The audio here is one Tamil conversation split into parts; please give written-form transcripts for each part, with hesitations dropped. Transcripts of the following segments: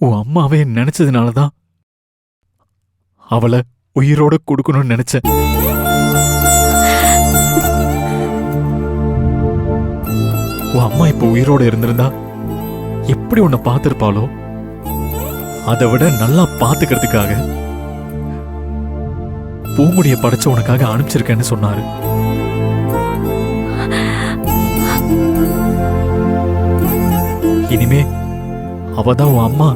உன் அம்மாவே நினைச்சதுனாலதான் அவளை உயிரோட கொடுக்கணும்னு நினைச்சேன். உன் அம்மா இப்ப உயிரோட இருந்திருந்தா எப்படி உன்னை பார்த்திருப்பாளோ அதை விட நல்லா பாத்துக்கிறதுக்காக பூமுடிய படைச்ச உனக்காக அனுப்பிச்சிருக்கேன்னு சொன்னாரு. இனிமே அவதான் உன் அம்மா,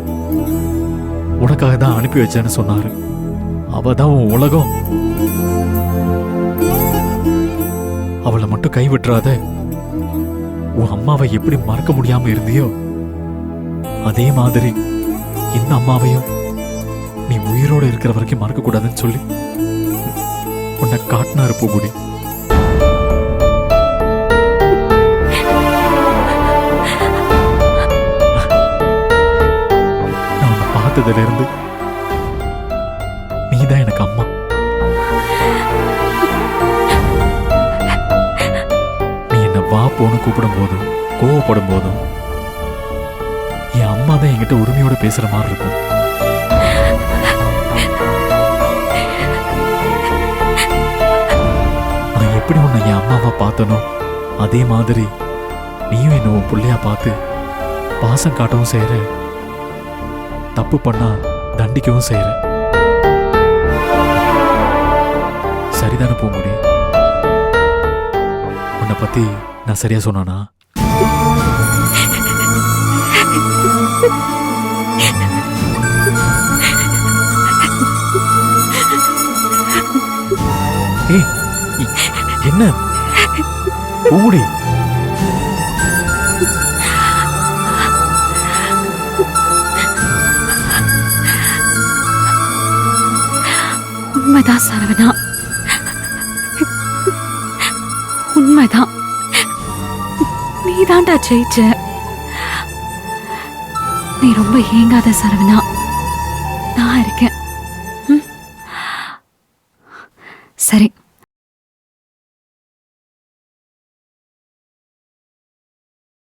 உனக்காக தான் அனுப்பி வச்சேன்னு சொன்னாரு. அவதான் உன் உலகம், அவளை மட்டும் கைவிட்டுறாத. உன் அம்மாவை எப்படி மறக்க முடியாம இருந்தியோ அதே மாதிரி இந்த அம்மாவையும் நீ உயிரோட இருக்கிற வரைக்கும் மறக்க கூடாதுன்னு சொல்லி உன்னை காட்டினாரு பூமுடி. நான் உன்னை பார்த்ததுல இருந்து நீதான் எனக்கு அம்மா. நீ என்ன வா போன்னு கூப்பிடும் போதும் கோவப்படும் போதும் என் அம்மா தான் என்கிட்ட உரிமையோட பேசுற மாதிரி இருக்கும். நான் எப்படி உன்னை என் அம்மாவா பார்த்தனோ அதே மாதிரி நீயும் என்ன உன் பிள்ளையா பார்த்து பாசம் காட்டவும் செய்யற, தப்பு பண்ணா தண்டிக்கவும் செய்யற. சரிதானே பூமுடி? உன்னை பத்தி நான் சரியா சொன்னானா? என்ன பூமுடி? உண்மைதான் சரவணா, உண்மைதான். நீதான்டா ஜெயிச்ச. நீ ரொம்ப ஏங்காத சரவணா, நான் இருக்கேன். சரி.